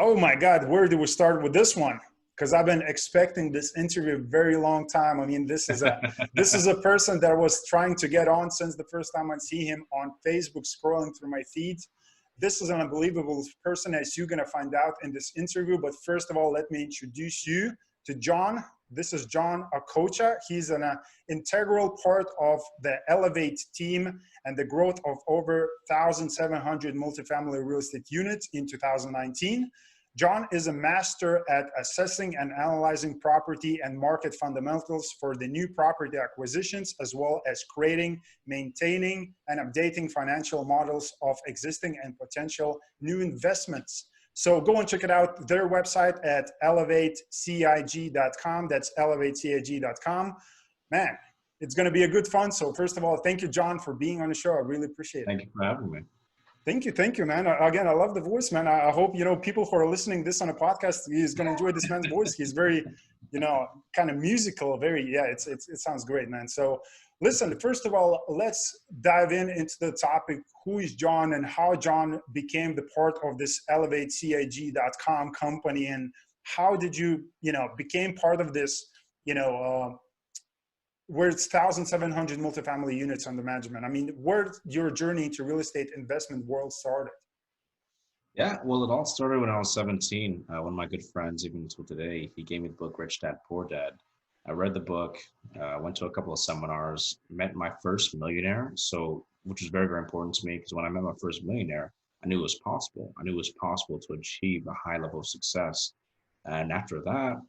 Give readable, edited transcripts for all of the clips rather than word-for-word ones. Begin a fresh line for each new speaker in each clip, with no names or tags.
Oh my God, where do we start with this one? Because I've been expecting this interview a very long time. I mean, this is a person that I was trying to get on since the first time I see him on Facebook, scrolling through my feeds. This is an unbelievable person, as you're gonna find out in this interview. But first of all, let me introduce you to John. This is John Okocha. He's an integral part of the Elevate team and the growth of over 1,700 multifamily real estate units in 2019. John is a master at assessing and analyzing property and market fundamentals for the new property acquisitions, as well as creating, maintaining, and updating financial models of existing and potential new investments. So go and check it out, their website at elevatecig.com. That's elevatecig.com. Man, it's going to be a good fun. So first of all, thank you, John, for being on the show. I really appreciate it.
Thank you for having me.
Thank you, man. Again, I love the voice, man. I hope, people who are listening this on a podcast, he's going to enjoy this man's voice. He's very, kind of musical, it sounds great, man. So listen, first of all, let's dive into the topic. Who is John and how John became the part of this elevatecig.com company, and how did you, became part of this, where it's 1,700 multifamily units under management. I mean, where your journey into real estate investment world started?
Yeah, well, it all started when I was 17. One of my good friends, even until today, he gave me the book, Rich Dad, Poor Dad. I read the book, went to a couple of seminars, met my first millionaire. So, which was very, very important to me, because when I met my first millionaire, I knew it was possible. I knew it was possible to achieve a high level of success. And after that,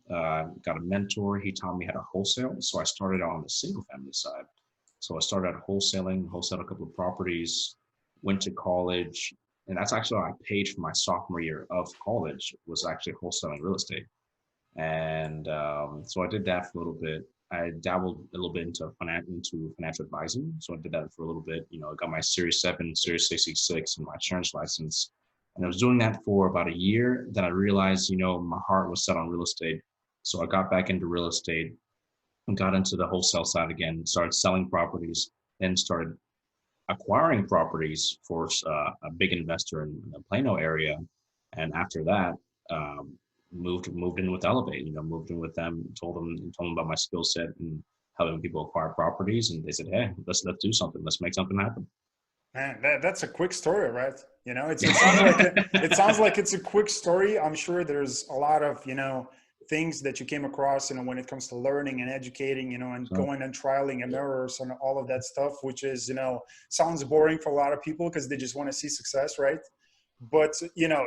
got a mentor. He taught me how to wholesale. So I started on the single family side. So I started out wholesaling, wholesaled a couple of properties, went to college. And that's actually what I paid for my sophomore year of college, was actually wholesaling real estate. And so I did that for a little bit. I dabbled a little bit into financial advising. So I did that for a little bit. I got my Series 7, Series 66, and my insurance license. And I was doing that for about a year. Then I realized, my heart was set on real estate. So I got back into real estate and got into the wholesale side again, started selling properties, then started acquiring properties for a big investor in the Plano area. And after that, moved in with Elevate, moved in with them, told them about my skill set and helping people acquire properties. And they said, hey, let's do something. Let's make something happen.
Man, that's a quick story, right? It sounds like it's a quick story. I'm sure there's a lot of, things that you came across, when it comes to learning and educating, and going and trialing and errors and all of that stuff, which is, sounds boring for a lot of people because they just want to see success, right? But,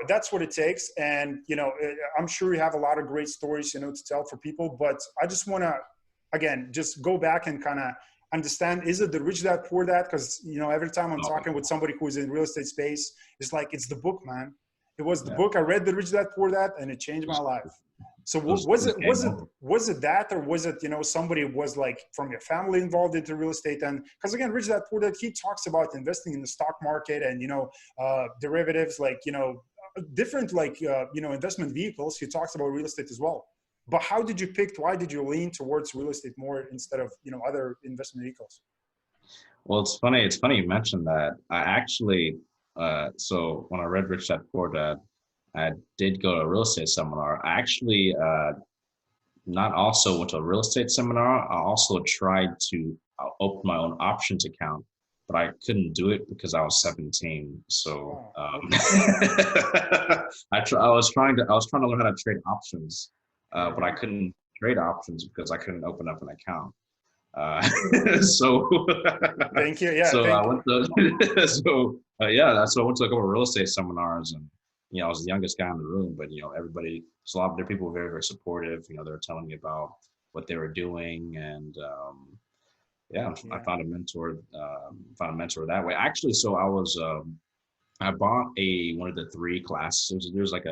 that's what it takes. And, I'm sure you have a lot of great stories, to tell for people, but I just want to, again, just go back and kind of understand, is it the Rich Dad Poor Dad? Because every time I'm talking with somebody who's in real estate space, it's like, it's the book, man. It was the book. I read the Rich Dad Poor Dad, and it changed my life. So was it that, or was it somebody was like from your family involved into real estate? And because again, Rich Dad Poor Dad, he talks about investing in the stock market and derivatives, like different investment vehicles. He talks about real estate as well. But how did you why did you lean towards real estate more instead of, other investment vehicles?
Well, it's funny you mentioned that. I actually, so when I read Rich Dad Poor Dad, I did go to a real estate seminar. I actually not also went to a real estate seminar. I also tried to open my own options account, but I couldn't do it because I was 17. So I was trying to learn how to trade options. But I couldn't trade options because I couldn't open up an account. So
thank you. Yeah.
So I went to so I went to a couple of real estate seminars, and I was the youngest guy in the room, but everybody, so a lot of their people were very, very supportive. They were telling me about what they were doing, and I found a mentor that way. Actually, so I bought one of the 3 classes. There's like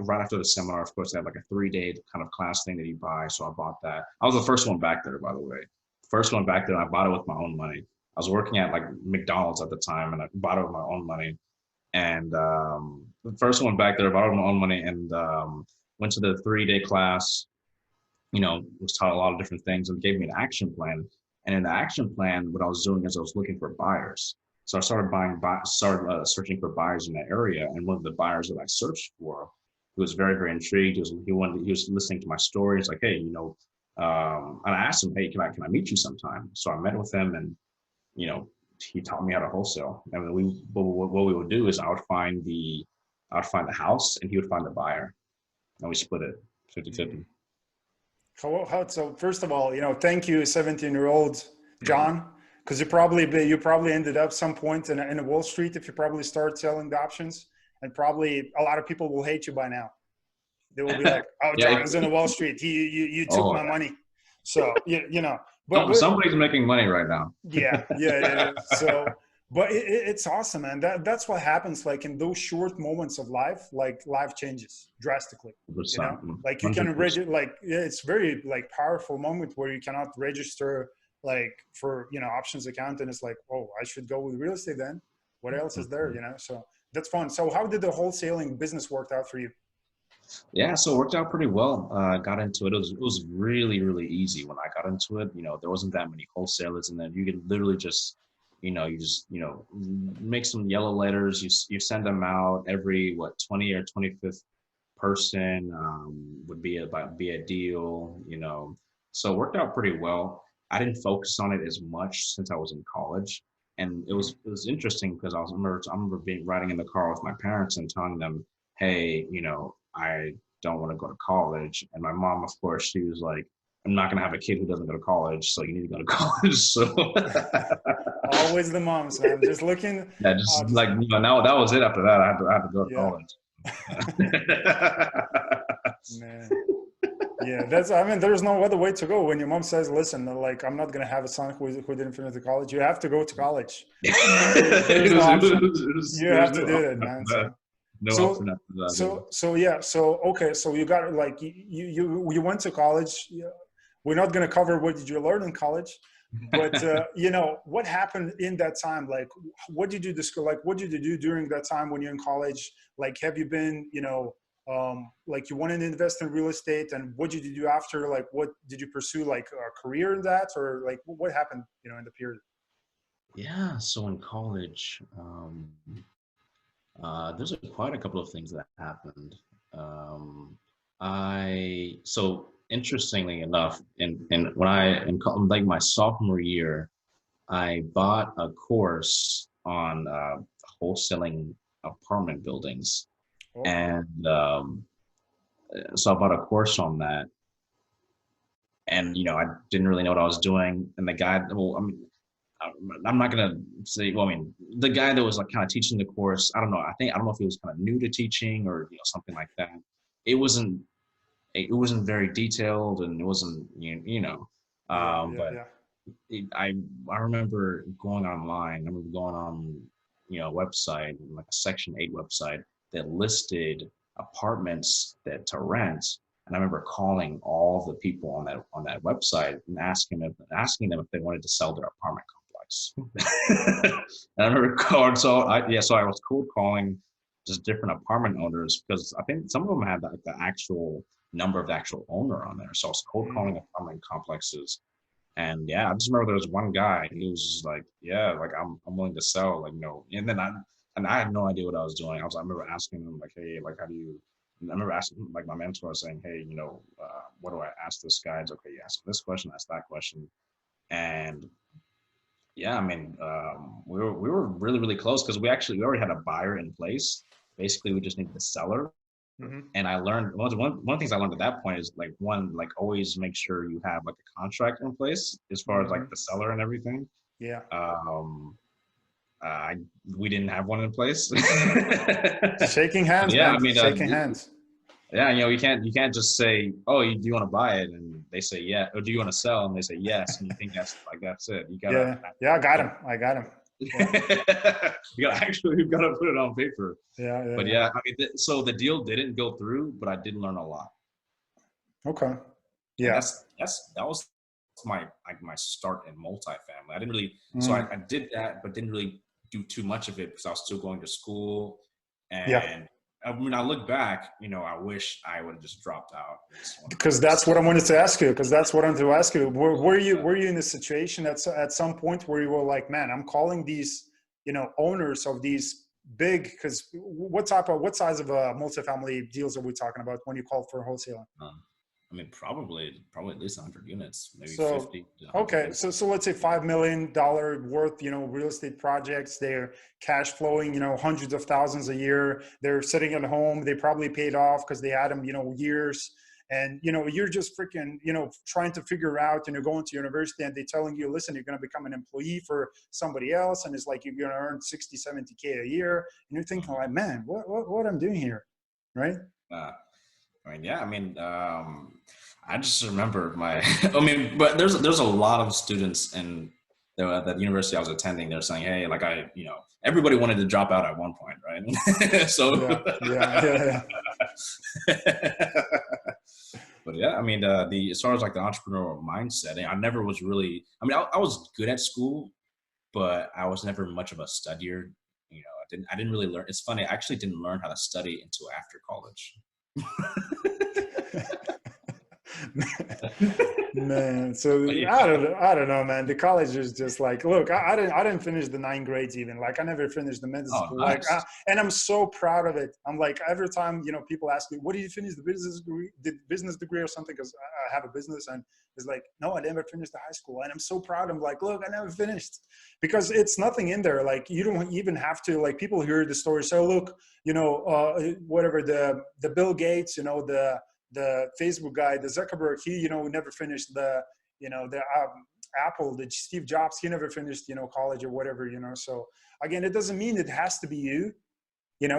right after the seminar, of course, they have like a 3-day kind of class thing that you buy. So I bought that. I was the first one back there, by the way. First one back there. I bought it with my own money. I was working at like McDonald's at the time, and I bought it with my own money. And the first one back there, I bought it with my own money, and went to the 3-day class. Was taught a lot of different things, and gave me an action plan. And in the action plan, what I was doing is I was looking for buyers. So I started searching for buyers in that area. And one of the buyers that I searched for He was very, very intrigued. He was listening to my story. It's like, hey, and I asked him, hey, can I meet you sometime? So I met with him, and he taught me how to wholesale. And what we would do is I would find the house, and he would find the buyer, and we split it 50-50.
So first of all, thank you, 17-year-old John, because you probably ended up some point in a Wall Street if you probably start selling the options, and probably a lot of people will hate you by now. They will be like, "Oh, John is in the Wall Street. You took my money." So but
somebody's making money right now.
Yeah. So, but it's awesome, man. That's what happens. Like in those short moments of life, like life changes drastically. Like you can register. Like it's very like powerful moment where you cannot register like for options account, and it's like, oh, I should go with real estate then. What else is there? So that's fun. So how did the wholesaling business work out for you?
Yeah, so it worked out pretty well. Got into it. It was really, really easy when I got into it. There wasn't that many wholesalers, and then you could literally just, make some yellow letters. You send them out every 20 or 25th person would be a deal. So it worked out pretty well. I didn't focus on it as much since I was in college, and it was interesting because I remember riding in the car with my parents and telling them, hey, I don't want to go to college. And my mom, of course, she was like, I'm not going to have a kid who doesn't go to college, so you need to go to college. So
always the moms, man. Just looking.
Yeah, now that was it. After that, I had to go to college.
Man. Yeah, there's no other way to go. When your mom says, listen, like, I'm not going to have a son who didn't finish the college, you have to go to college. There's no option. You have to do it, man. Okay, so you got like you went to college. We're not going to cover what did you learn in college, but what happened in that time? Like, what did you discover? Like, what did you do during that time when you're in college? Like, have you been like you wanted to invest in real estate, and what did you do after? Like, what did you pursue? Like a career in that, or like what happened? In the period.
Yeah, so in college. There's quite a couple of things that happened. So interestingly enough, in like my sophomore year, I bought a course on wholesaling apartment buildings, and so I bought a course on that, and I didn't really know what I was doing, and the guy, I'm not gonna say. Well, the guy that was like kind of teaching the course, I don't know if he was kind of new to teaching or something like that. It wasn't very detailed, and it wasn't I remember going online. I remember going on a website, like a Section 8 website that listed apartments to rent. And I remember calling all the people on that website and asking them if they wanted to sell their apartment complex. And I remember calling, so I was cold calling just different apartment owners, because I think some of them had like the actual number of the actual owner on there. So I was cold calling apartment complexes, and I just remember there was one guy. He was just like, yeah, like I'm willing to sell, like and then I had no idea what I was doing. I remember asking him like, hey, like how do you? I remember asking like my mentor saying, hey, what do I ask this guy? It's okay, you ask this question, ask that question, and we were really, really close because we already had a buyer in place. Basically, we just needed the seller. Mm-hmm. And I learned one of the things I learned at that point is like always make sure you have like a contract in place as far as like the seller and everything.
Yeah.
We didn't have one in place.
Shaking hands.
Yeah,
man. Shaking hands.
Yeah, you can't just say, oh, do you want to buy it? And they say, yeah. Or do you want to sell? And they say, yes. And you think that's it. You gotta.
Yeah, I got him. Yeah.
You've got to put it on paper.
Yeah.
But so the deal didn't go through, but I did learn a lot.
Okay. Yeah.
That was my start in multifamily. I didn't really, so I did that, but didn't really do too much of it because I was still going to school. And when I look back, I wish I would have just dropped out.
Because that's what I wanted to ask you. Were you in a situation at some point where you were like, man, I'm calling these, owners of these big? Because what size of multifamily deals are we talking about when you call for wholesaling?
I mean, probably at least 100 units, maybe
So
50 to 100
okay,
units.
so let's say $5 million worth, real estate projects. They're cash flowing, hundreds of thousands a year. They're sitting at home. They probably paid off because they had them, years. And you're just freaking, trying to figure out, going to university, and they're telling you, listen, you're going to become an employee for somebody else, and it's like you're going to earn 60, 70K a year, and you're thinking like, man, what I'm doing here, right?
Uh, I mean, yeah, I mean, I just remember I mean, but there's a lot of students in the university I was attending. They're saying, hey, like everybody wanted to drop out at one point, right? So,
yeah.
but yeah, I mean, as far as like the entrepreneurial mindset, I never was really. I mean, I was good at school, but I was never much of a studier. I didn't really learn. It's funny, I actually didn't learn how to study until after college.
Man, so I don't know, man. The college is just like, look, I didn't finish the 9 grades even. Like, I never finished the middle school.
Nice.
Like, and I'm so proud of it. I'm like, every time people ask me, what did you finish the business degree or something? Because I have a business, and it's like, no, I never finished the high school, and I'm so proud. I'm like, look, I never finished, because it's nothing in there. Like, you don't even have to. Like, people hear the story, say, look, whatever the Bill Gates, the Facebook guy, the Zuckerberg, he, never finished the Apple, the Steve Jobs, he never finished, college or whatever, So again, it doesn't mean it has to be you,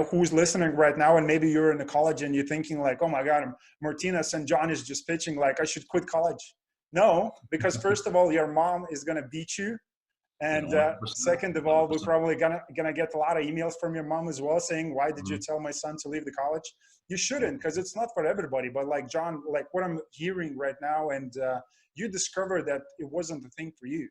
who's listening right now. And maybe you're in the college and you're thinking like, oh my God, Martinez and John is just pitching like I should quit college. No, because first of all, your mom is going to beat you. And second of all, we're probably gonna get a lot of emails from your mom as well saying, why did you tell my son to leave the college? You shouldn't, because it's not for everybody. But like John, like what I'm hearing right now, and you discover that it wasn't the thing for you.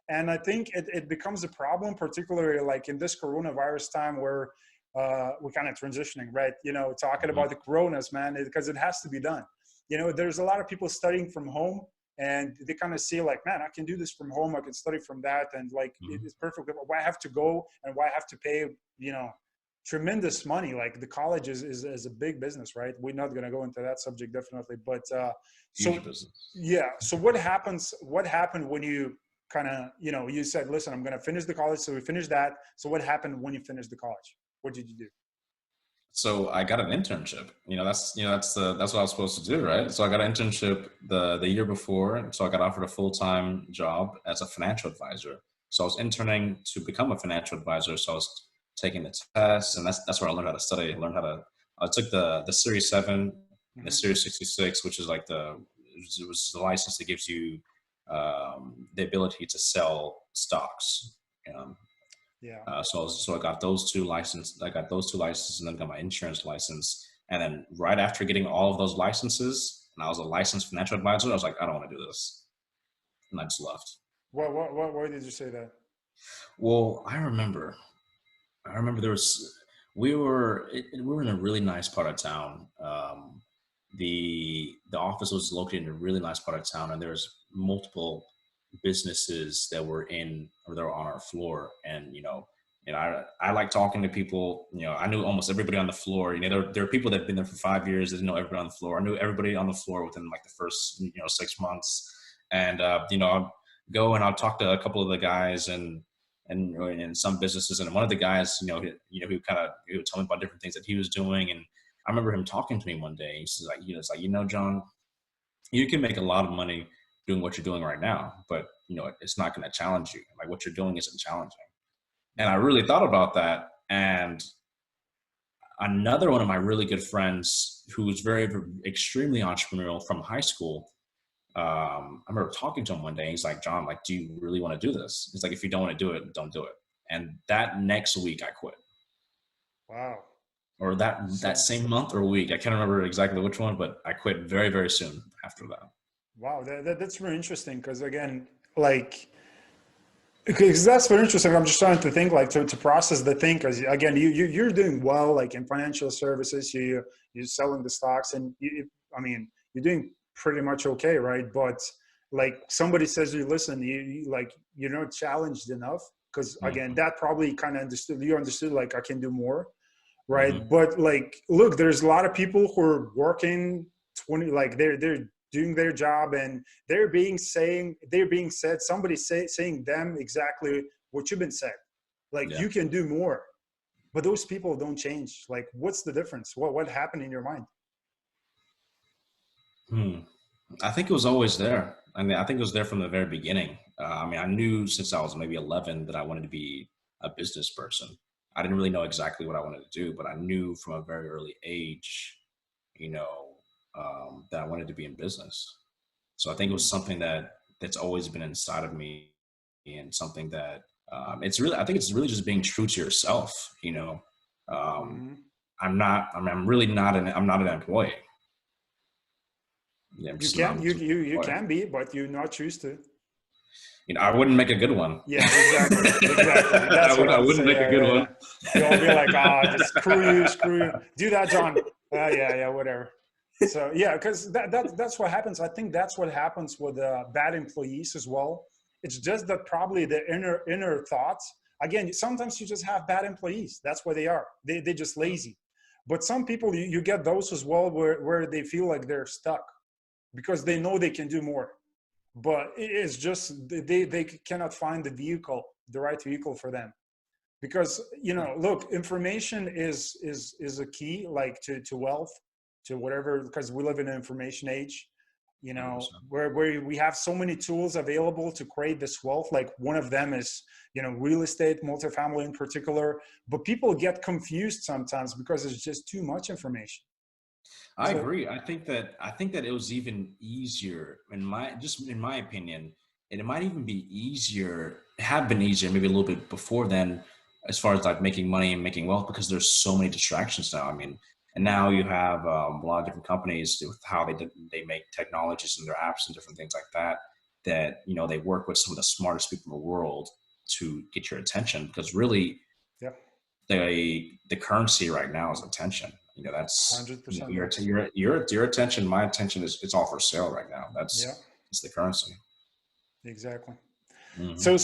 And I think it becomes a problem, particularly like in this coronavirus time where we're kind of transitioning, right? Talking about the coronas, man, because it has to be done. There's a lot of people studying from home, and they kind of see like, man, I can do this from home. I can study from that. And like, it's perfect. Why I have to go and why I have to pay, tremendous money. Like the college is a big business, right? We're not going to go into that subject definitely. But So what happened when you kind of, you said, listen, I'm going to finish the college. So we finished that. So what happened when you finished the college? What did you do?
So I got an internship. That's what I was supposed to do, right? So I got an internship the year before. So I got offered a full-time job as a financial advisor. So I was interning to become a financial advisor. So I was taking the tests, and that's where I learned how to study. I took the Series 7 and the Series 66, which is like it was the license that gives you the ability to sell stocks.
Yeah.
So I got those two licenses. And then got my insurance license. And then right after getting all of those licenses, and I was a licensed financial advisor, I was like, I don't want to do this, and I just left.
Why did you say that?
Well, I remember we were in a really nice part of town. The office was located in a really nice part of town, and there was multiple businesses that were on our floor. And I like talking to people. I knew almost everybody on the floor. There are people that have been there for 5 years. They didn't know everybody on the floor. I knew everybody on the floor within like the first 6 months. And I'll go and I'll talk to a couple of the guys and in some businesses. And one of the guys, who would tell me about different things that he was doing. And I remember him talking to me one day. He's like, John, you can make a lot of money doing what you're doing right now, but it's not going to challenge you. Like, what you're doing isn't challenging. And I really thought about that. And another one of my really good friends who was extremely entrepreneurial from high school, I remember talking to him one day, and he's like, John, like, do you really want to do this? He's like, if you don't want to do it, don't do it. And that next week I quit.
Wow.
Or that same month or week. I can't remember exactly which one, but I quit very, very soon after that.
Wow. That's very interesting. Because again, because that's very interesting. I'm just trying to think, like, to process the thing. Because again, you're doing well, like in financial services, you're selling the stocks, and you're doing pretty much okay, right? But like somebody says to you, listen, you're not challenged enough. Because again,
Mhm.
that probably kind of you understood like I can do more, right?
Mhm.
But like, look, there's a lot of people who are working 20, like they're doing their job and they're being said, somebody saying them exactly what you've been said. Like
Yeah.
you can do more, but those people don't change. Like, what's the difference? What happened in your mind?
Hmm. I think it was always there. I mean, I think it was there from the very beginning. I mean, I knew since I was maybe 11 that I wanted to be a business person. I didn't really know exactly what I wanted to do, but I knew from a very early age, you know, that I wanted to be in business. So I think it was
Mm-hmm.
something that's always been inside of me, and something that it's really. I think it's really just being true to yourself. You know, um,
Mm-hmm.
I'm not. I mean, I'm really not an. I'm not an employee. Yeah, I'm
You
just not.
can
I'm
you
just an
you you
employee.
can be, but you not choose to.
You know, I wouldn't make a good one.
Yeah, exactly, exactly.
I
That's what
would.
I
I
would
wouldn't
say.
make a
Yeah,
good
yeah,
one.
yeah. They'll be like, ah, just screw you. Do that, John. Yeah, yeah, whatever. So yeah, because that's what happens. I think that's what happens with bad employees as well. It's just that probably the inner thoughts. Again, sometimes you just have bad employees. That's what they are. They're just lazy. But some people you get those as well where they feel like they're stuck because they know they can do more, but it's just they cannot find the right vehicle for them. Because look, information is a key, like to wealth, to whatever, because we live in an information age,
100%.
where we have so many tools available to create this wealth. Like one of them is real estate, multifamily in particular. But people get confused sometimes because it's just too much information.
I
So
agree. I think that it was even easier in my opinion, and it might even be easier, have been easier maybe a little bit before then, as far as like making money and making wealth, because there's so many distractions now. I mean, and now you have a lot of different companies with how they make technologies and their apps and different things like that. That they work with some of the smartest people in the world to get your attention, because really
yeah,
the currency right now is attention. That's
100%,
your
yeah.
your attention. My attention is it's all for sale right now.
Yeah,
It's the currency.
exactly.
Hmm.
So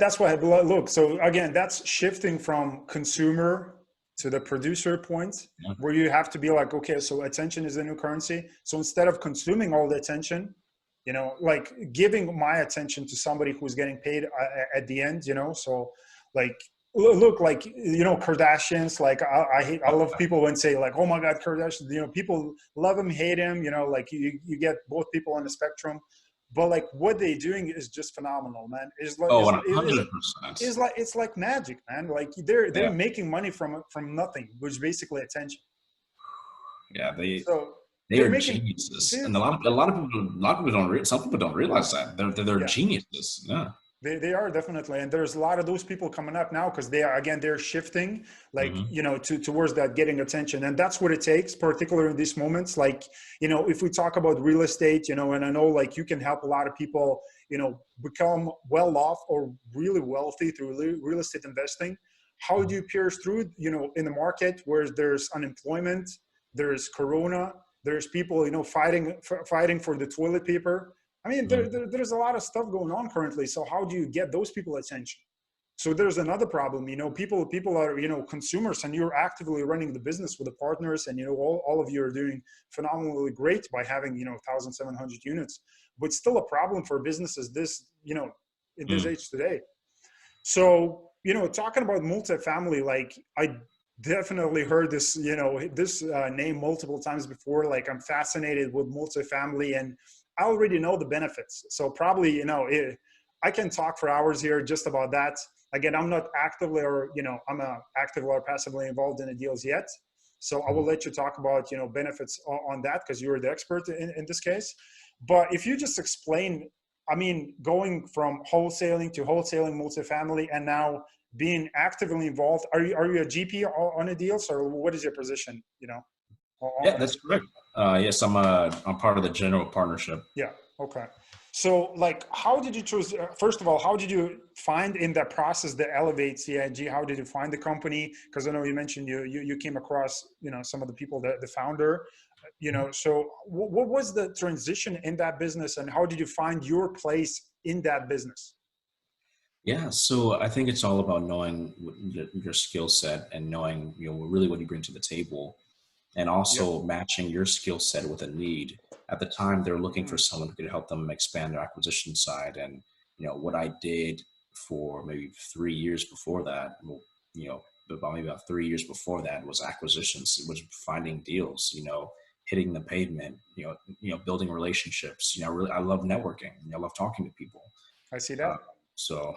that's why look. So again, that's shifting from consumer to the producer point,
Yeah.
where you have to be like, okay, so attention is the new currency. So instead of consuming all the attention, like giving my attention to somebody who's getting paid at the end. So like look, like Kardashians. Like I love people when say like, oh my God, Kardashians. People love him, hate him. Like you get both people on the spectrum, but like what they're doing is just phenomenal, man. Is like
Oh,
is
100%.
is like it's like magic, man. Like they're
Yeah,
making money from nothing, which is basically attention.
yeah.
So
They
they're
are
making
geniuses, and
seriously.
a lot of people don't. Some people don't realize that they're
Yeah,
geniuses. Yeah.
they are definitely, and there's a lot of those people coming up now because they're shifting, like
Hmm.
towards that getting attention, and that's what it takes, particularly in these moments. Like if we talk about real estate, and I know like you can help a lot of people, become well off or really wealthy through real estate investing. How do you pierce through, in the market where there's unemployment, there's corona, there's people fighting for the toilet paper. I mean,
Hmm.
there's a lot of stuff going on currently. So how do you get those people attention? So there's another problem. People are consumers, and you're actively running the business with the partners, and all of you are doing phenomenally great by having 1,700 units. But still a problem for businesses in this
Hmm.
age today. So talking about multifamily, like I definitely heard this name multiple times before. Like I'm fascinated with multifamily, and I already know the benefits. So probably I can talk for hours here just about that. Again, I'm not actively I'm actively or passively involved in the deals yet. So I will let you talk about benefits on that because you're the expert in this case. But if you just explain, I mean, going from wholesaling multifamily, and now being actively involved. Are you a GP on the deals, or what is your position?
Yeah,
On
that's
it?
correct. Yes, I'm part of the general partnership.
Yeah. Okay. So, like, how did you choose? First of all, how did you find in that process the Elevate CIG? How did you find the company? Because I know you mentioned you came across some of the people, the founder. So what was the transition in that business, and how did you find your place in that business?
Yeah, so I think it's all about knowing your skill set and knowing, really what you bring to the table, and
Yep.
also matching your skill set with a need. At the time, they're looking for
Mhm.
someone who could help them expand their acquisition side. And, what I did for maybe 3 years before that, well, about maybe about 3 years before that was acquisitions. It was finding deals, hitting the pavement, building relationships. I love networking. I love talking to people.
I see
Uh,
that.
so,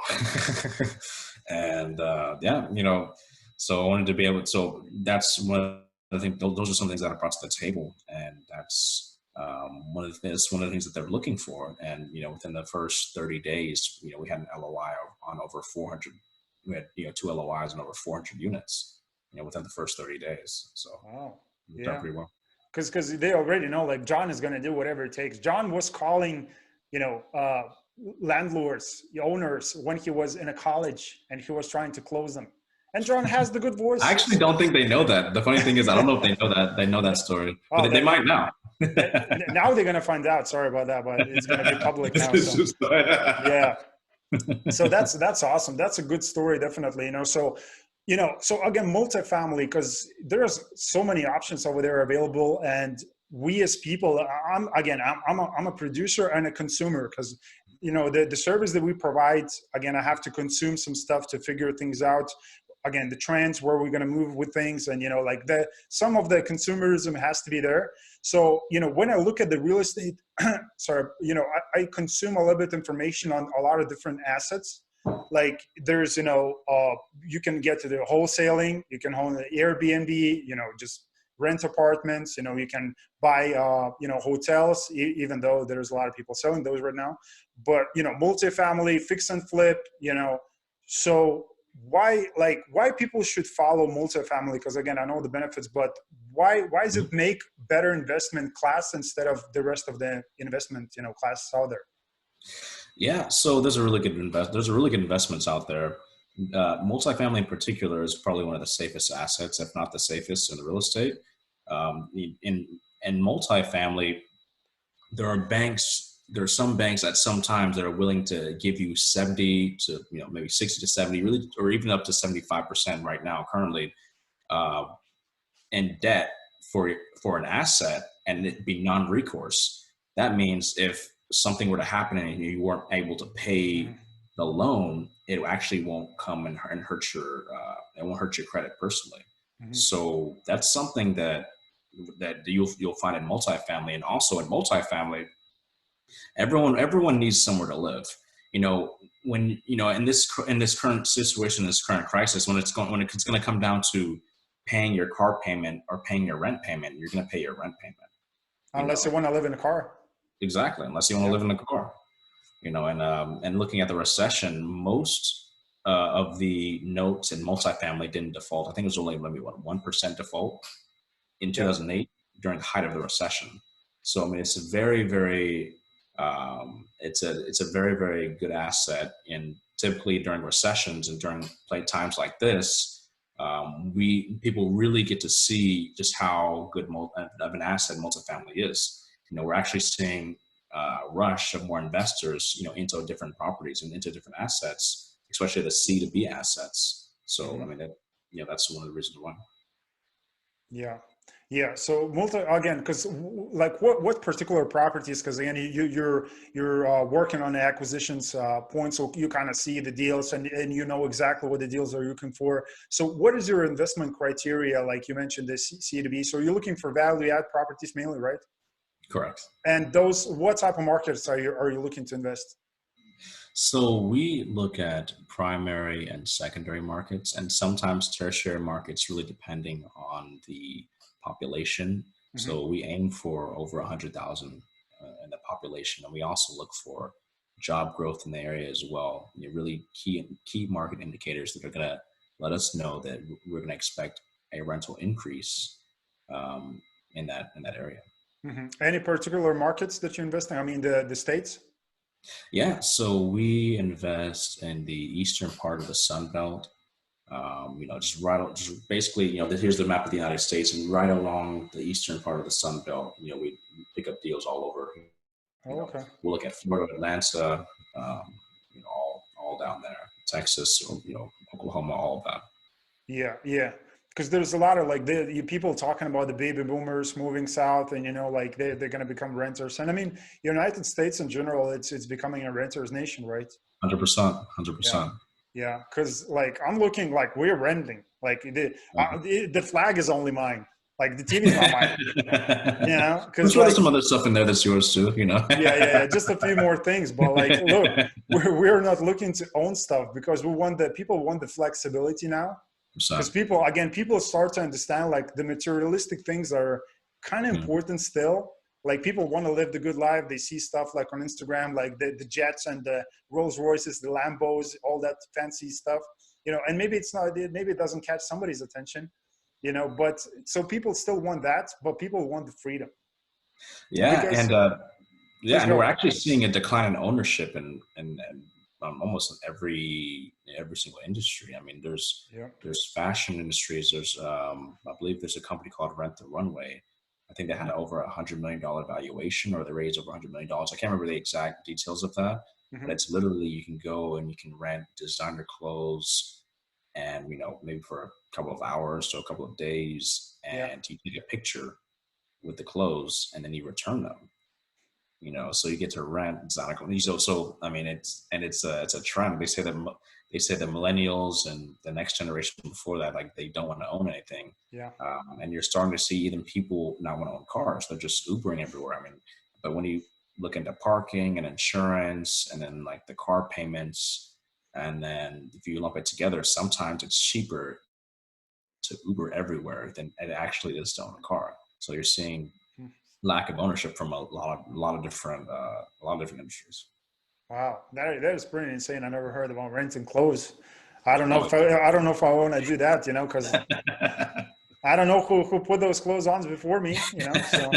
and yeah, so I wanted to be able. So that's one. I think those are some things that I brought to the table, and that's one of the things that they're looking for. And within the first 30 days, we had an LOI on over 400. We had two LOIs on over 400 units. Within the first 30 days. So
Wow.
we've done
Yeah.
pretty well.
Because they already know, like, John is going to do whatever it takes. John was calling, you know, landlords, owners, when he was in a college and he was trying to close them. And John has the good
I
voice.
actually don't think they know that. The funny thing is, I don't know if they know that. They know that story, but
Oh,
they might now.
now they're going to find out. Sorry about that, but it's going to be public now.
This
So
is
yeah. So that's awesome. That's a good story, definitely. So so again, multifamily, because there's so many options over there available, and we as people, I'm a producer and a consumer, because the service that we provide, again, I have to consume some stuff to figure things out. Again, the trends, where we're going to move with things, and like the some of the consumerism has to be there. So when I look at the real estate, sorry, I consume a little bit information on a lot of different assets. Like there's you can get to the wholesaling, you can own the Airbnb, just rent apartments, you can buy hotels, even though there's a lot of people selling those right now. But multifamily, fix and flip, so why people should follow multifamily? Because again, I know the benefits, but why does it make better investment class instead of the rest of the investment classes out there?
Yeah, so there's a really good investments out there. Multifamily in particular is probably one of the safest assets, if not the safest in the real estate. In multifamily, there are some banks that sometimes that are willing to give you 70 to maybe 60 to 70, really, or even up to 75% right now currently, uh, in debt for an asset, and it be non-recourse. That means if something were to happen and you weren't able to pay
Mm-hmm.
the loan, it actually won't come and hurt it won't hurt your credit personally.
Mm-hmm.
So that's something that you'll find in multifamily. And also in multifamily, everyone needs somewhere to live. When in this current situation, this current crisis, when it's going to come down to paying your car payment or paying your rent payment, you're going to pay your rent payment. you
Unless you
know
want to live in a car.
exactly, unless you want to
Yeah.
live in a car. And looking at the recession, most of the notes in multifamily didn't default. I think it was only maybe 1% default in
Yep.
2008 during the height of the recession. So I mean, it's a very, very it's a very, very good asset. And typically during recessions and during times like this, we people really get to see just how good of an asset multifamily is. We're actually seeing rush of more investors, into different properties and into different assets, especially the C to B assets. So I
Mm-hmm.
mean, that's one of the reasons why.
Yeah. Yeah. So again, because like what particular properties? Because again, you're working on the acquisitions point, so you kind of see the deals, and you know exactly what the deals are looking for. So what is your investment criteria? Like you mentioned, this C to B. So you're looking for value add properties mainly, right?
Correct.
And those, what type of markets are you looking to invest?
So we look at primary and secondary markets, and sometimes tertiary markets, really depending on the population.
Mm-hmm.
So we aim for over 100,000 in the population, and we also look for job growth in the area as well. Really key market indicators that are going to let us know that we're going to expect a rental increase in that area.
Mm-hmm. Any particular markets that you invest in? I mean, the states.
Yeah, so we invest in the eastern part of the Sun Belt. Just basically, here's the map of the United States, and right along the eastern part of the Sun Belt, we pick up deals all over.
Oh, okay.
We'll look at Florida, Atlanta, all down there. Texas, or, Oklahoma, all of that.
Yeah, yeah. Because there's a lot of like people talking about the baby boomers moving south, and like they're going to become renters. And I mean, United States in general, it's becoming a renters nation, right?
100%,
Yeah,
100%.
yeah. Because like I'm looking like we're renting. Like the flag is only mine. Like the TV's not mine.
I'm
Because
sure there's
like
some other stuff in there that's yours too,
yeah, just a few more things. But like, look, we're not looking to own stuff because people want the flexibility now. Because people start to understand like the materialistic things are kind of important still. Like people want to live the good life. They see stuff like on Instagram, like the jets and the Rolls Royces, the Lambos, all that fancy stuff, and maybe maybe it doesn't catch somebody's attention, but so people still want that, but people want the freedom.
Yeah.
Because,
And we're actually seeing a decline in ownership and almost in every single industry. I mean, there's fashion industries. There's I believe there's a company called Rent the Runway. I think they had over $100 million valuation, or they raised over $100 million. I can't remember the exact details of that, but it's literally, you can go and you can rent designer clothes, and maybe for a couple of hours to a couple of days, and you take a picture with the clothes and then you return them. So you get to rent designer clothes. So I mean, it's a trend. They say that millennials and the next generation before that, like, they don't want to own anything.
Yeah.
And you're starting to see even people not want to own cars. They're just Ubering everywhere. I mean, but when you look into parking and insurance, and then like the car payments, and then if you lump it together, sometimes it's cheaper to Uber everywhere than it actually is to own a car. So you're seeing lack of ownership from a lot of different industries.
Wow, that is pretty insane. I never heard about renting clothes. I don't know if I want to do that, because I don't know who put those clothes on before me, So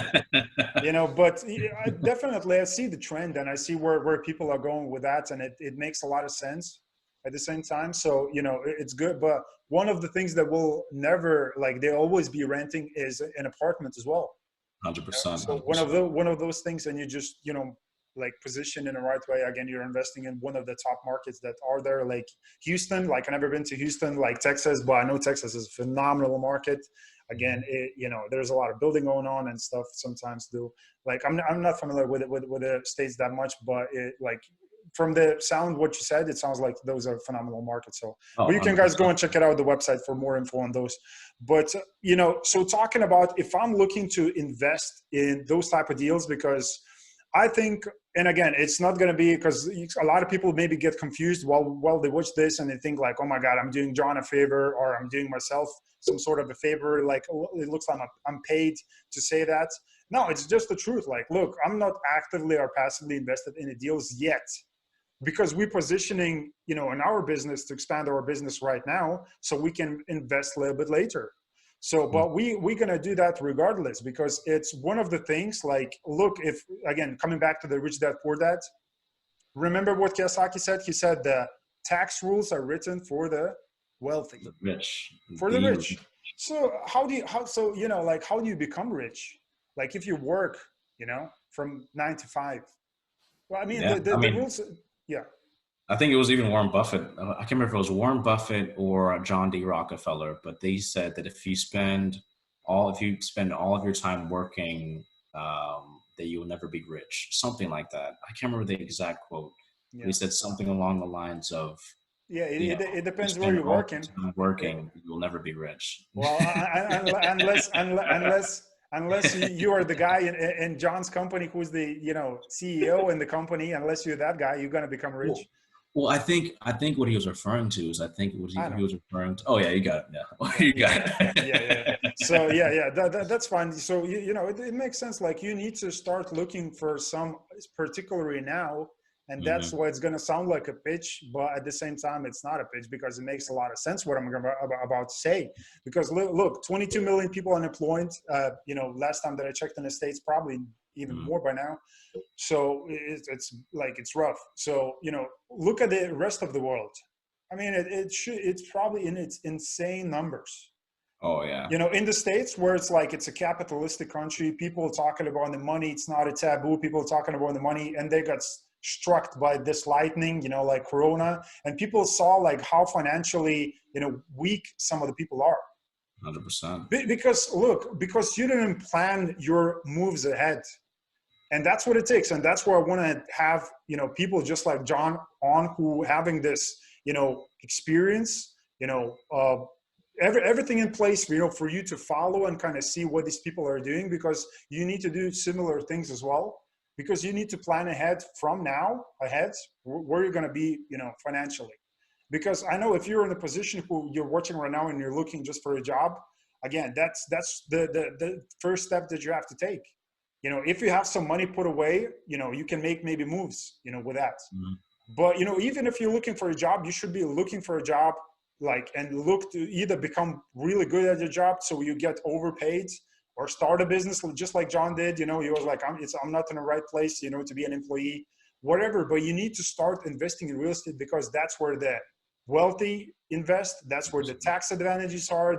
but I see the trend, and I see where people are going with that, and it makes a lot of sense at the same time. So it's good, but one of the things that will never, like, they always be renting is an apartment as well.
100%.
So one of those things, and you just like position in the right way. Again, you're investing in one of the top markets that are there, like Houston. Like, I've never been to Houston, like Texas, but I know Texas is a phenomenal market. Again, there's a lot of building going on and stuff sometimes too. Like, I'm not familiar with the states that much, but like, from the sound what you said, it sounds like those are phenomenal markets. So but you can guys go and check it out, the website, for more info on those. But so talking about, if I'm looking to invest in those type of deals, because I think, and again, it's not going to be, because a lot of people maybe get confused while they watch this, and they think like, oh my God, I'm doing John a favor, or I'm doing myself some sort of a favor. Like, it looks like I'm paid to say that. No, it's just the truth. Like, look, I'm not actively or passively invested in the deals yet, because we're positioning, in our business to expand our business right now, so we can invest a little bit later. So, but we're going to do that regardless, because it's one of the things. Like, look, if, again, coming back to the Rich Dad Poor Dad, remember what Kiyosaki said? He said the tax rules are written for the wealthy,
the rich,
for the rich. So how do you become rich? Like, if you work, from 9 to 5. Well, I mean, the rules. Yeah.
I think it was even Warren Buffett. I can't remember if it was Warren Buffett or John D. Rockefeller, but they said that if you spend all of your time working, that you will never be rich. Something like that. I can't remember the exact quote. Yeah. He said something along the lines of,
it depends where you're working.
You'll never be rich.
Well, unless you are the guy in John's company who's the CEO in the company. Unless you're that guy, you're gonna become rich.
Well, I think what he was referring to is, he was referring to. Oh yeah, you got it. Yeah, you got it.
Yeah. So that's fine. So it makes sense. Like, you need to start looking for some particularly now, and that's why it's going to sound like a pitch, but at the same time, it's not a pitch, because it makes a lot of sense what I'm about to say. Because look, 22 million people unemployed. Last time that I checked in the States, probably even more by now. So it's rough. So look at the rest of the world. I mean, it's probably in its insane numbers.
Oh yeah.
In the States, where it's like, it's a capitalistic country, people talking about the money, it's not a taboo. People talking about the money, and they got struck by this lightning, like Corona, and people saw like how financially, weak some of the people are.
100%.
Because you didn't plan your moves ahead. And that's what it takes. And that's where I want to have, people just like John on, who having this, experience, everything in place, for you to follow and kind of see what these people are doing, because you need to do similar things as well, because you need to plan ahead from now ahead where you're going to be, financially. Because I know if you're in a position who you're watching right now and you're looking just for a job, again, that's the first step that you have to take. If you have some money put away, you can make maybe moves, with that.
Mm-hmm.
But, even if you're looking for a job, you should be looking for a job and look to either become really good at your job so you get overpaid, or start a business just like John did. He was like, I'm not in the right place, to be an employee, whatever. But you need to start investing in real estate, because that's where the wealthy invest. That's where the tax advantages are.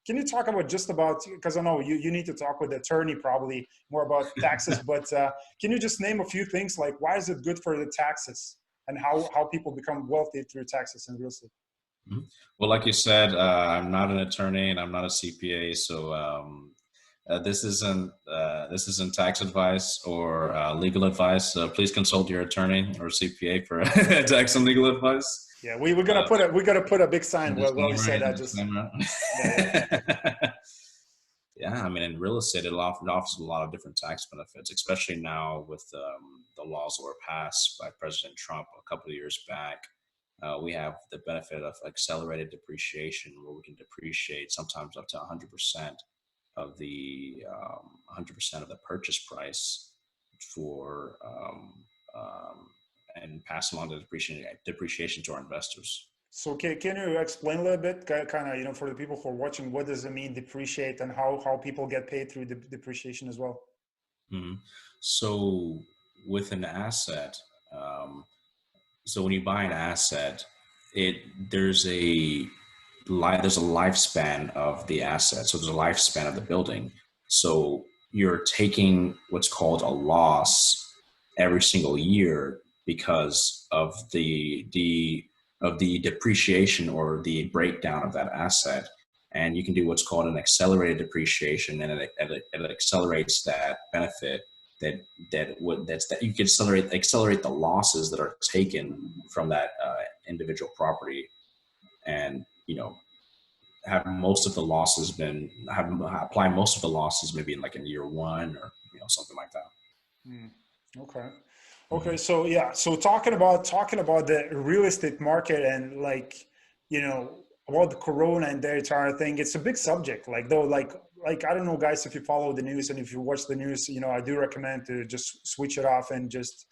Can you talk because I know you need to talk with the attorney probably more about taxes, but can you just name a few things, like why is it good for the taxes, and how people become wealthy through taxes in real estate?
Mm-hmm. Well, like you said, I'm not an attorney and I'm not a CPA, so this isn't tax advice or legal advice. Please consult your attorney or CPA for tax and legal advice.
Yeah, we're gonna put a big sign where we said that.
Yeah, I mean, in real estate, it offers a lot of different tax benefits, especially now with the laws that were passed by President Trump a couple of years back. We have the benefit of accelerated depreciation, where we can depreciate sometimes up to 100% of the 100% of the purchase price for and pass along the depreciation to our investors.
So can you explain a little bit, kind of, for the people who are watching, what does it mean depreciate, and how people get paid through the depreciation as well?
Mm-hmm. So with an asset, so when you buy an asset, there's a lifespan of the asset. So there's a lifespan of the building. So you're taking what's called a loss every single year because of the depreciation or the breakdown of that asset. And you can do what's called an accelerated depreciation, and it accelerates that benefit that you can accelerate the losses that are taken from that individual property, and have most of the losses apply most of the losses maybe in year one, or something like that.
Okay. Okay. So yeah. So talking about the real estate market, and about the Corona and the entire thing, it's a big subject. Like I don't know, guys, if you follow the news and if you watch the news, I do recommend to just switch it off and just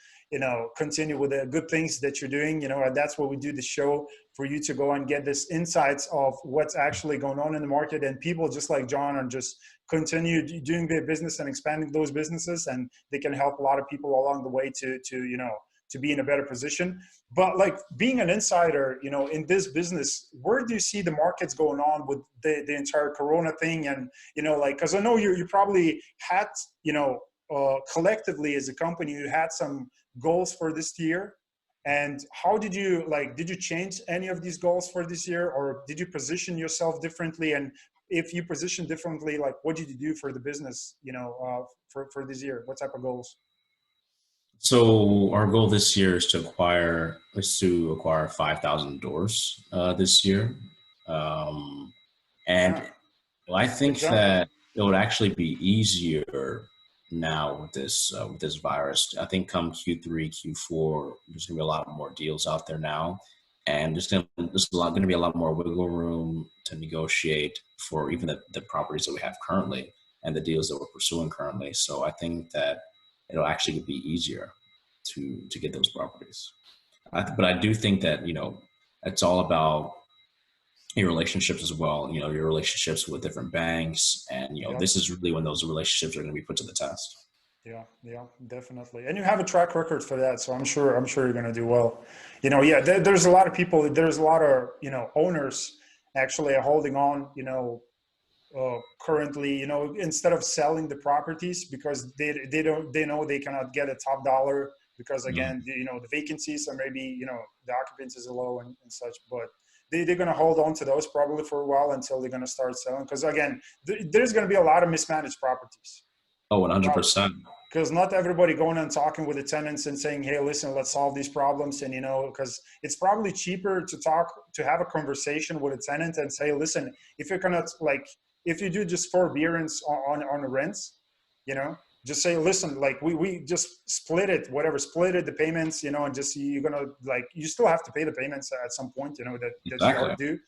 continue with the good things that you're doing. And that's what we do the show, for you to go and get this insights of what's actually going on in the market, and people just like John are just continue doing their business and expanding those businesses, and they can help a lot of people along the way to be in a better position. But like being an insider, in this business, where do you see the markets going on with the entire Corona thing? And, because I know you probably had, collectively as a company, you had some goals for this year. And how did you change any of these goals for this year, or did you position yourself differently? And if you position differently, like what did you do for the business, for this year? What type of goals?
So our goal this year is to acquire 5,000 doors this year, and
Yeah.
I think that it would actually be easier now with this virus. I think come Q3, Q4, there's gonna be a lot more deals out there now, and there's gonna be a lot more wiggle room to negotiate for even the properties that we have currently and the deals that we're pursuing currently. So I think that it'll actually be easier to get those properties. But I do think that it's all about your relationships as well. Your relationships with different banks, and this is really when those relationships are going to be put to the test.
Yeah, definitely. And you have a track record for that, so I'm sure you're going to do well. There's a lot of people. There's a lot of owners actually are holding on. Currently, instead of selling the properties, because they know they cannot get a top dollar because again, the vacancies are maybe, the occupancies are low and such, but they're going to hold on to those probably for a while until they're going to start selling. Because again, there's going to be a lot of mismanaged properties.
Oh, 100%.
Because not everybody going and talking with the tenants and saying, hey, listen, let's solve these problems. And, because it's probably cheaper to have a conversation with a tenant and say, listen, if you're going to if you do just forbearance on the rents, just say, listen, we just split it, the payments, and just, you're going to you still have to pay the payments at some point, that
Exactly.
you are due.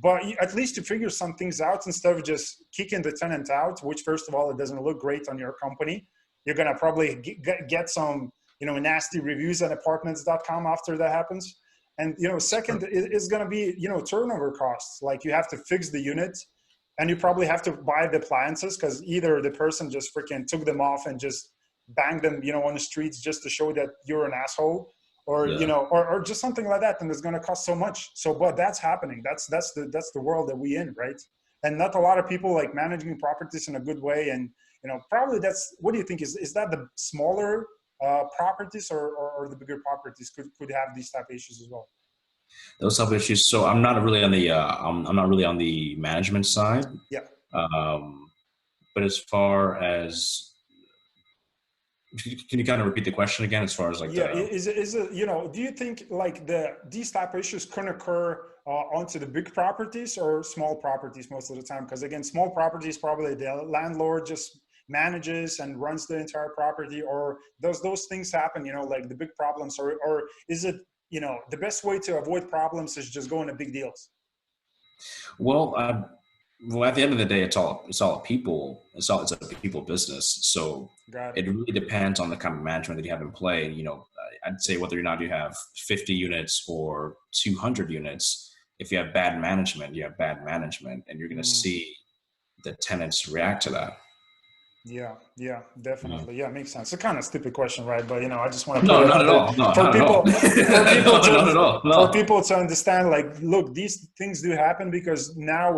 But at least to figure some things out instead of just kicking the tenant out, which first of all, it doesn't look great on your company. You're going to probably get some, nasty reviews on apartments.com after that happens. And, second is going to be, turnover costs. Like you have to fix the unit and you probably have to buy the appliances because either the person just freaking took them off and just banged them, on the streets just to show that you're an asshole or, or just something like that. And it's going to cost so much. So, but that's happening. That's the world that we in, right? And not a lot of people like managing properties in a good way. And, probably what do you think is that the smaller properties or the bigger properties could have these type of issues as well?
Those type of issues. So I'm not really on the I'm not really on the management side.
Yeah.
But as far as, can you kind of repeat the question again? As far as
is it do you think these type of issues can occur onto the big properties or small properties most of the time? Because again, small properties probably the landlord just manages and runs the entire property, or does those things happen? Like the big problems, or is it the best way to avoid problems is just going to big deals?
Well, at the end of the day, it's all a people. It's a people business. So it really depends on the kind of management that you have in play. I'd say whether or not you have 50 units or 200 units, if you have bad management, you have bad management, and you're going to see the tenants react to that.
Yeah, definitely. Yeah, makes sense. It's a kind of stupid question, right? But I just want to
put it out there
for people to understand. Look, these things do happen because now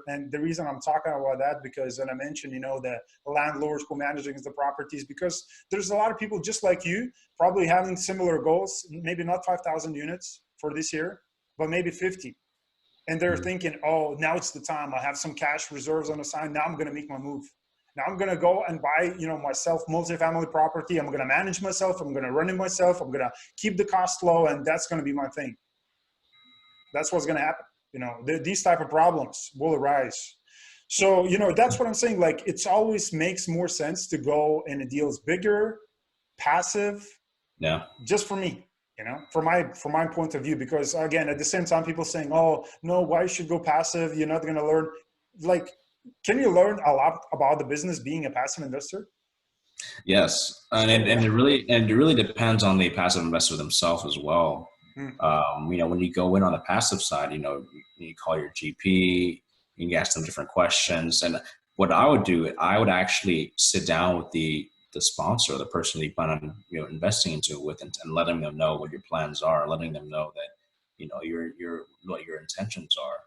and the reason I'm talking about that because, and I mentioned, the landlords who managing the properties, because there's a lot of people just like you, probably having similar goals. Maybe not 5,000 units for this year, but maybe 50. And they're thinking, oh, now it's the time. I have some cash reserves on the side. Now I'm going to make my move. Now I'm going to go and buy, myself multifamily property. I'm going to manage myself. I'm going to run it myself. I'm going to keep the cost low, and that's going to be my thing. That's what's going to happen. These type of problems will arise. So, that's what I'm saying. It's always makes more sense to go in a deals bigger, passive. Yeah. Just for me, from my point of view, because again, at the same time, people saying, oh no, why you should go passive? You're not going to learn. Can you learn a lot about the business being a passive investor?
Yes, and it really depends on the passive investor themselves as well. When you go in on the passive side, you call your GP, you can ask them different questions. And what I would do, I would actually sit down with the sponsor, the person that you plan on investing into with, and letting them know what your plans are, letting them know that what your intentions are.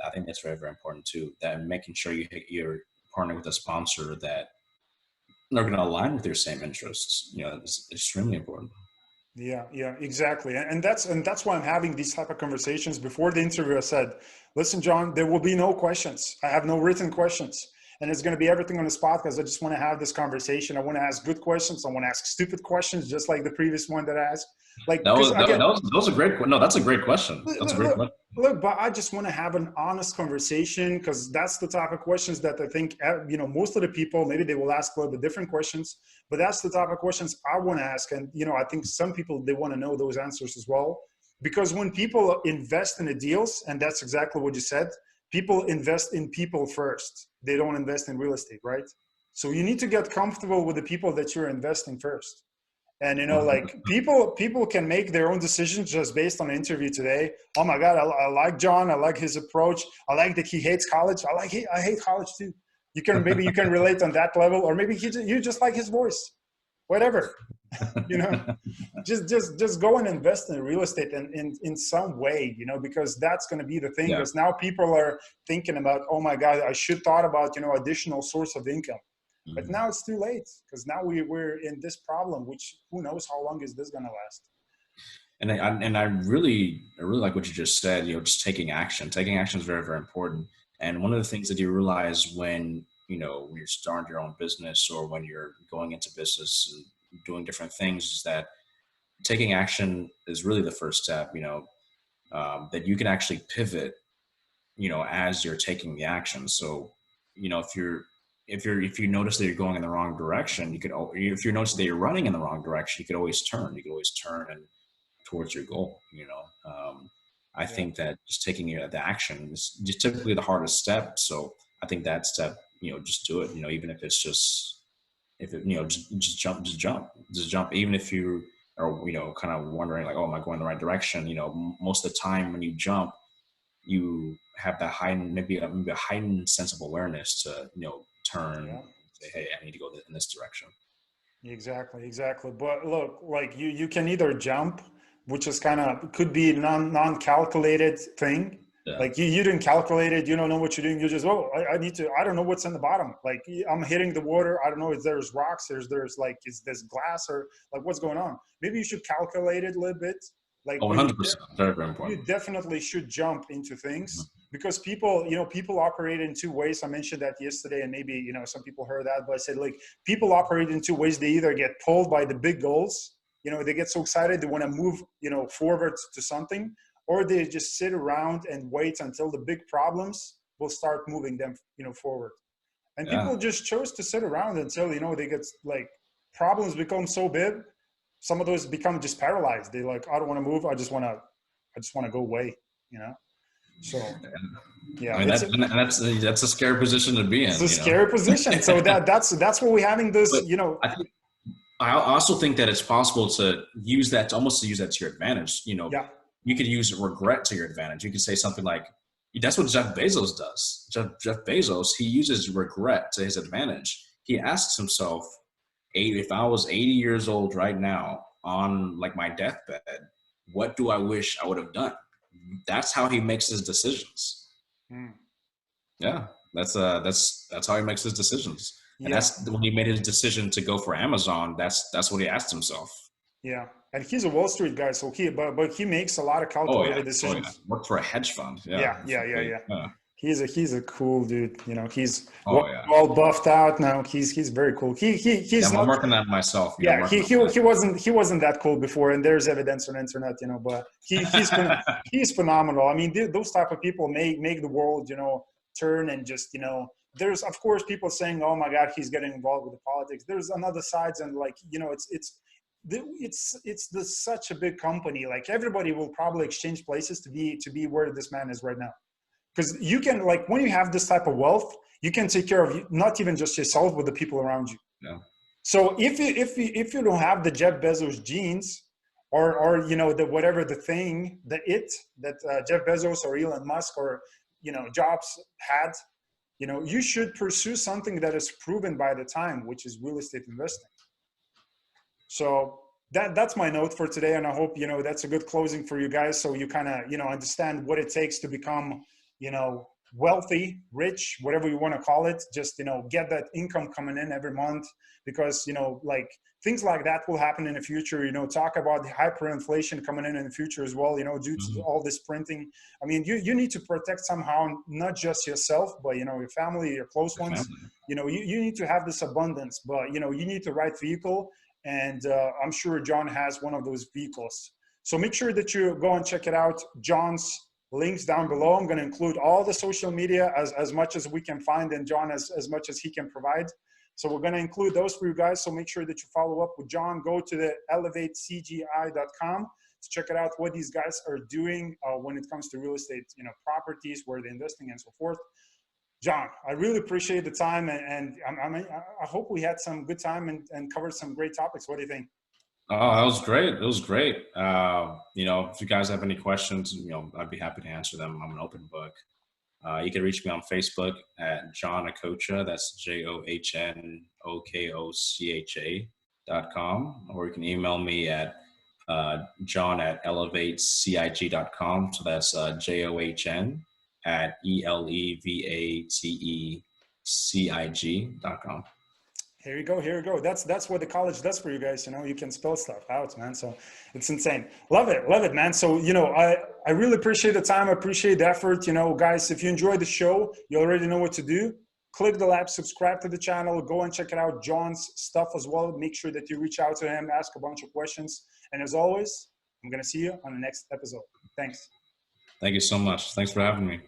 I think that's very, very important too. That making sure you're partnering with a sponsor that they're going to align with your same interests. It's extremely important.
Yeah, exactly. And that's why I'm having these type of conversations. Before the interview, I said, listen, John, there will be no questions. I have no written questions. And it's going to be everything on the spot because I just want to have this conversation. I want to ask good questions. I want to ask stupid questions, just like the previous one that I asked.
That was a great. No, that's a great question. That's a great question.
Look, but I just want to have an honest conversation because that's the type of questions that I think most of the people, maybe they will ask a little bit different questions, but that's the type of questions I want to ask. And I think some people, they want to know those answers as well, because when people invest in the deals, and that's exactly what you said, people invest in people first. They don't invest in real estate, right? So you need to get comfortable with the people that you're investing first. And, people can make their own decisions just based on the interview today. Oh my God, I like John. I like his approach. I like that he hates college. I hate college too. Maybe you can relate on that level, or maybe you just like his voice, whatever, just go and invest in real estate in some way, because that's going to be the thing. Because now people are thinking about, oh my God, I should thought about, additional source of income. But now it's too late, because now we're in this problem, which who knows how long is this going to last.
And I really like what you just said. Just taking action. Taking action is very, very important. And one of the things that you realize when when you're starting your own business, or when you're going into business and doing different things, is that taking action is really the first step. That you can actually pivot, as you're taking the action. So, if you notice that you're going in the wrong direction, if you notice that you're running in the wrong direction, you could always turn. You could always turn and towards your goal. I think that just taking the action is just typically the hardest step. So I think that step, just do it. Even if it's just, just jump. Even if you are, kind of wondering like, oh, am I going the right direction? Most of the time when you jump, you have that maybe a heightened sense of awareness to, turn, say, hey, I need to go in this direction.
Exactly. But look, like you can either jump, which is could be non-calculated thing. Yeah. Like you didn't calculate it. You don't know what you're doing. You just, I don't know what's in the bottom. Like I'm hitting the water. I don't know if there's rocks, there's like, is this glass, or like what's going on? Maybe you should calculate it a little bit. Like
100%, very, very important.
You definitely should jump into things, because people operate in two ways. I mentioned that yesterday, and maybe, some people heard that, but I said, like, people operate in two ways. They either get pulled by the big goals, they get so excited, they want to move, forward to something, or they just sit around and wait until the big problems will start moving them, forward. And people just chose to sit around until, they get like problems become so big. Some of those become just paralyzed. They like, I don't want to move. I just want to go away, So, yeah.
I mean, that's a scary position to be in.
It's a scary position. So that's what we're having this,
I also think that it's possible to use that to your advantage. You could use regret to your advantage. You could say something like, that's what Jeff Bezos does. Jeff Bezos, he uses regret to his advantage. He asks himself, if I was 80 years old right now on like my deathbed, what do I wish I would have done? That's how he makes his decisions. Yeah, that's how he makes his decisions. And that's when he made his decision to go for Amazon. That's what he asked himself.
Yeah, and he's a Wall Street guy, so he makes a lot of calculated decisions.
Worked for a hedge fund.
Yeah. He's a cool dude. He's all buffed out now. He's very cool. He's
I'm working on myself.
Yeah, he wasn't that cool before, and there's evidence on the internet. But he's phenomenal. I mean, those type of people make the world turn, and just there's of course people saying, oh my God, he's getting involved with the politics. There's another sides, and like it's such a big company. Like everybody will probably exchange places to be where this man is right now. Because you can, like, when you have this type of wealth, you can take care of not even just yourself, but the people around you.
Yeah.
So if you don't have the Jeff Bezos genes, or the whatever the thing that Jeff Bezos or Elon Musk or Jobs had, you should pursue something that is proven by the time, which is real estate investing. So that's my note for today, and I hope that's a good closing for you guys, so you kind of understand what it takes to become wealthy, rich, whatever you want to call it. Just get that income coming in every month, because like things like that will happen in the future. Talk about the hyperinflation coming in the future as well, due to all this printing. I mean, you need to protect somehow, not just yourself, but your family, your close ones. You need to have this abundance, but you need the right vehicle. And I'm sure John has one of those vehicles. So make sure that you go and check it out. John's links down below. I'm going to include all the social media as much as we can find, and John as much as he can provide. So we're going to include those for you guys. So make sure that you follow up with John. Go to the elevatecgi.com to check it out, what these guys are doing when it comes to real estate, properties, where they're investing and so forth. John, I really appreciate the time, and I hope we had some good time and covered some great topics. What do you think?
Oh, that was great. It was great. If you guys have any questions, I'd be happy to answer them. I'm an open book. You can reach me on Facebook at John Okocha. That's JohnOkocha.com, or you can email me at john@elevatecig.com. So that's JOHN@ELEVATECIG.com.
Here you go. Here you go. That's what the college does for you guys. You know, you can spell stuff out, man. So it's insane. Love it, man. So, you know, I really appreciate the time. I appreciate the effort. You know, guys, if you enjoyed the show, you already know what to do. Click the like, subscribe to the channel, go and check it out John's stuff as well. Make sure that you reach out to him, ask a bunch of questions. And as always, I'm going to see you on the next episode. Thanks.
Thank you so much. Thanks for having me.